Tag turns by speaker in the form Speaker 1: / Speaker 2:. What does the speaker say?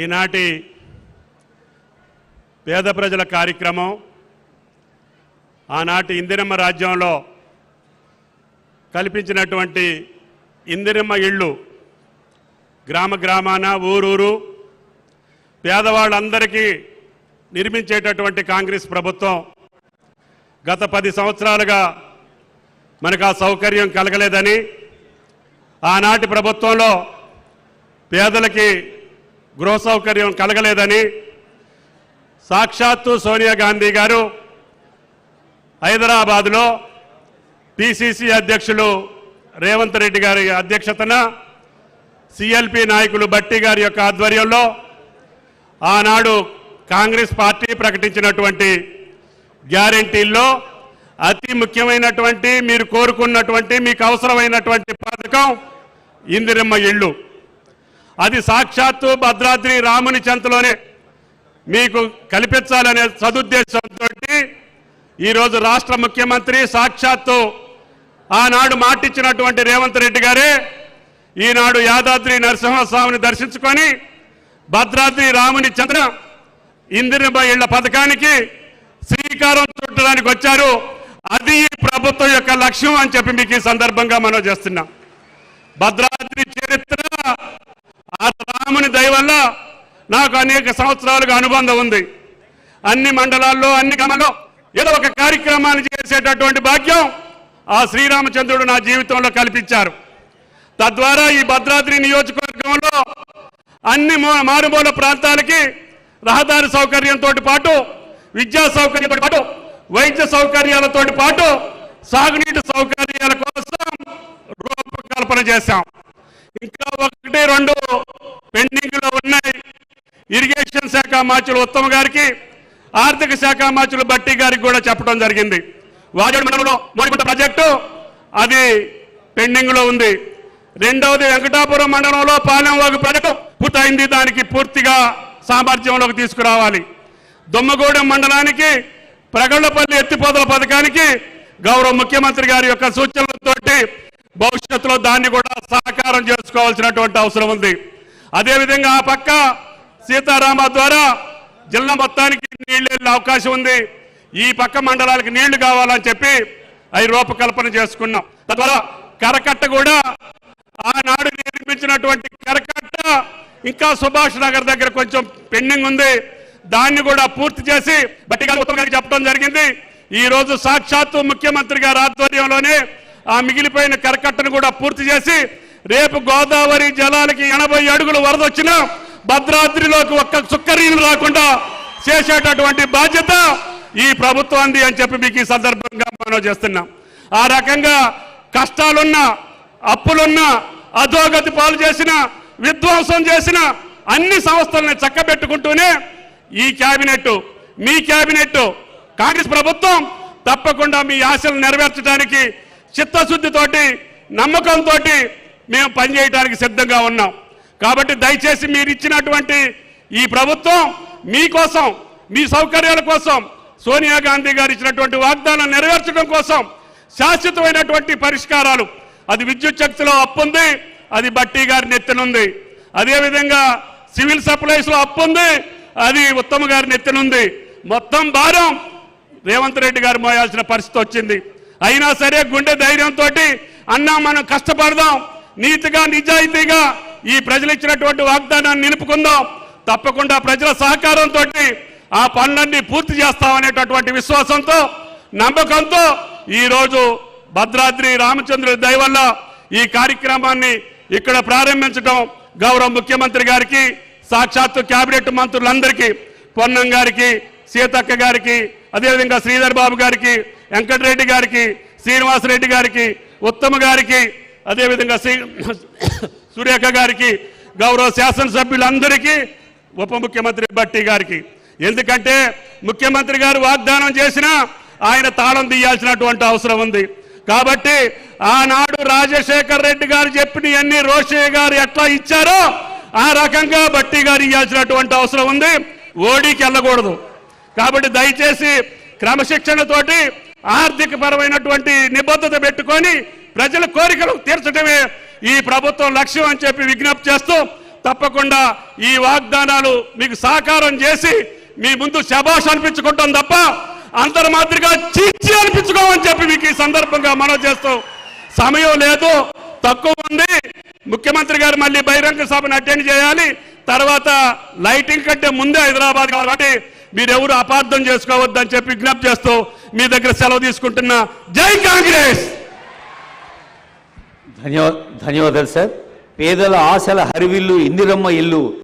Speaker 1: ఈనాటి పేద ప్రజల కార్యక్రమం ఆనాటి ఇందిరమ్మ రాజ్యంలో కల్పించినటువంటి ఇందిరమ్మ ఇళ్ళు గ్రామ గ్రామాన ఊరూరు పేదవాళ్ళందరికీ నిర్మించేటటువంటి కాంగ్రెస్ ప్రభుత్వం గత 10 సంవత్సరాలుగా మనకు ఆ సౌకర్యం కలగలేదని ఆనాటి ప్రభుత్వంలో పేదలకి గృహ సౌకర్యం కలగలేదని సాక్షాత్తు సోనియా గాంధీ గారు హైదరాబాద్లో పిసిసి అధ్యక్షులు రేవంత్ రెడ్డి గారి అధ్యక్షతన సిఎల్పి నాయకులు భట్టి గారి యొక్క ఆధ్వర్యంలో ఆనాడు కాంగ్రెస్ పార్టీ ప్రకటించినటువంటి గ్యారెంటీల్లో అతి ముఖ్యమైనటువంటి మీరు కోరుకున్నటువంటి మీకు అవసరమైనటువంటి పథకం ఇందిరమ్మ ఇళ్ళు. అది సాక్షాత్తు భద్రాద్రి రాముని చెంతలోనే మీకు కల్పించాలనే సదుద్దేశంతో ఈరోజు రాష్ట్ర ముఖ్యమంత్రి సాక్షాత్తు ఆనాడు మాటిచ్చినటువంటి రేవంత్ రెడ్డి గారే ఈనాడు యాదాద్రి నరసింహస్వామిని దర్శించుకొని భద్రాద్రి రాముని చెంతన ఇందిరమ్మ ఇళ్ల పథకానికి శ్రీకారం చుట్టడానికి వచ్చారు. అది ఈ ప్రభుత్వం యొక్క లక్ష్యం అని చెప్పి మీకు ఈ సందర్భంగా మనం చేస్తున్నాం. భద్రాద్రి చరిత్ర ఆ రాముని దయ వల్ల నాకు అనేక సంవత్సరాలుగా అనుబంధం ఉంది. అన్ని మండలాల్లో అన్ని గ్రామాల్లో ఏదో ఒక కార్యక్రమాన్ని చేసేటటువంటి భాగ్యం ఆ శ్రీరామచంద్రుడు నా జీవితంలో కల్పించారు. తద్వారా ఈ భద్రాద్రి నియోజకవర్గంలో అన్ని మారుమూల ప్రాంతాలకి రహదారి సౌకర్యంతో పాటు విద్యా సౌకర్యంతో పాటు వైద్య సౌకర్యాలతో పాటు సాగునీటి సౌకర్యాల కోసం రూపకల్పన చేశాం. ఇంకా 1-2 పెండింగ్ లో ఉన్నాయి. ఇరిగేషన్ శాఖ మంత్రులు ఉత్తమ్ గారికి, ఆర్థిక శాఖ మంత్రులు భట్టి గారికి కూడా చెప్పడం జరిగింది. వాజేడు మండలంలో మోడిగుంట ప్రాజెక్టు అది పెండింగ్ లో ఉంది. రెండవది వెంకటాపురం మండలంలో పాలెంవాగు ప్రాజెక్టు పూర్తయింది. దానికి పూర్తిగా సామర్థ్యంలోకి తీసుకురావాలి. దొమ్మగూడెం మండలానికి ప్రగళ్లపల్లి ఎత్తిపోతల పథకానికి గౌరవ ముఖ్యమంత్రి గారి యొక్క సూచనలతోటి భవిష్యత్తులో దాన్ని కూడా సహకారం చేసుకోవాల్సినటువంటి అవసరం ఉంది. అదేవిధంగా ఆ పక్క సీతారామ ద్వారా జిల్లా మొత్తానికి నీళ్లు వెళ్ళే అవకాశం ఉంది. ఈ పక్క మండలాలకు నీళ్లు కావాలని చెప్పి అవి రూపకల్పన చేసుకున్నాం. తద్వారా కరకట్ట కూడా ఆనాడు నిర్మించినటువంటి కరకట్ట ఇంకా సుభాష్ నగర్ దగ్గర కొంచెం పెండింగ్ ఉంది. దాన్ని కూడా పూర్తి చేసి భట్టి గారికి చెప్పడం జరిగింది. ఈ రోజు సాక్షాత్తు ముఖ్యమంత్రి గారి ఆధ్వర్యంలోనే ఆ మిగిలిపోయిన కరకట్టను కూడా పూర్తి చేసి రేపు గోదావరి జలాలకి 80 అడుగులు వరద వచ్చినా భద్రాద్రిలోకి ఒక్క చుక్క నీళ్లు రాకుండా చేసేటటువంటి బాధ్యత ఈ ప్రభుత్వాన్ని అని చెప్పి మీకు ఈ సందర్భంగా మనం చేస్తున్నాం. ఆ రకంగా కష్టాలున్నా అప్పులున్నా అధోగతి పాలు చేసిన విధ్వంసం చేసిన అన్ని సంస్థలను చక్కబెట్టుకుంటూనే ఈ క్యాబినెట్ మీ క్యాబినెట్ కాంగ్రెస్ ప్రభుత్వం తప్పకుండా మీ ఆశలు నెరవేర్చడానికి చిత్తశుద్ధితోటి నమ్మకంతో మేము పనిచేయడానికి సిద్ధంగా ఉన్నాం. కాబట్టి దయచేసి మీరు ఇచ్చినటువంటి ఈ ప్రభుత్వం మీకోసం మీ సౌకర్యాల కోసం సోనియా గాంధీ గారు ఇచ్చినటువంటి వాగ్దానం నెరవేర్చడం కోసం శాశ్వతమైనటువంటి పరిష్కారాలు అది విద్యుత్ శక్తిలో అప్పు ఉంది, అది భట్టి గారి నెత్తినుంది. అదేవిధంగా సివిల్ సప్లైస్ లో అప్పు ఉంది, అది ఉత్తమ్ గారి నెత్తినుంది. మొత్తం భారం రేవంత్ రెడ్డి గారు మోయాల్సిన పరిస్థితి వచ్చింది. అయినా సరే గుండె ధైర్యంతో అన్నా మనం కష్టపడదాం, నీతిగా నిజాయితీగా ఈ ప్రజలు ఇచ్చినటువంటి వాగ్దానాన్ని నిలుపుకుందాం, తప్పకుండా ప్రజల సహకారంతో ఆ పనులన్నీ పూర్తి చేస్తామనేటటువంటి విశ్వాసంతో నమ్మకంతో ఈరోజు భద్రాద్రి రామచంద్రుడి దయ వల్ల ఈ కార్యక్రమాన్ని ఇక్కడ ప్రారంభించడం గౌరవ ముఖ్యమంత్రి గారికి, సాక్షాత్తు కేబినెట్ మంత్రులందరికీ, పొన్నం గారికి, సీతక్క గారికి, అదేవిధంగా శ్రీధర్ బాబు గారికి, వెంకటరెడ్డి గారికి, శ్రీనివాసరెడ్డి గారికి, ఉత్తమ్ గారికి, అదేవిధంగా సురేఖ గారికి, గౌరవ శాసనసభ్యులందరికీ, ఉప ముఖ్యమంత్రి భట్టి గారికి. ఎందుకంటే ముఖ్యమంత్రి గారు వాగ్దానం చేసినా ఆయన తాళం తీయాల్సినటువంటి అవసరం ఉంది. కాబట్టి ఆనాడు రాజశేఖర్ రెడ్డి గారు చెప్పినవన్నీ రోషయ్య గారు ఎట్లా ఇచ్చారో ఆ రకంగా భట్టి గారు ఇవ్వాల్సినటువంటి అవసరం ఉంది. ఓడికి వెళ్ళకూడదు. కాబట్టి దయచేసి క్రమశిక్షణతోటి ఆర్థిక పరమైనటువంటి నిబద్ధత పెట్టుకొని ప్రజల కోరికలు తీర్చడమే ఈ ప్రభుత్వం లక్ష్యం అని చెప్పి విజ్ఞప్తి చేస్తూ తప్పకుండా ఈ వాగ్దానాలు మీకు సాకారం చేసి మీ ముందు శభాష్ అనిపించుకుంటాం తప్ప అంతర్మాత్రిగా చీచి అనిపించుకోమని చెప్పి మీకు ఈ సందర్భంగా మనవి చేస్తూ, సమయం లేదు, తక్కువ ఉంది. ముఖ్యమంత్రి గారు మళ్ళీ బహిరంగ సభను అటెండ్ చేయాలి. తర్వాత లైటింగ్ కంటే ముందే హైదరాబాద్ కాబట్టి మీరెవరు అపార్థం చేసుకోవద్దని చెప్పి విజ్ఞప్తి చేస్తూ మీ దగ్గర సెలవు తీసుకుంటున్నా. జై కాంగ్రెస్.
Speaker 2: ధన్యవాదాలు సార్. పేదల ఆశల హరివిల్లు ఇందిరమ్మ ఇల్లు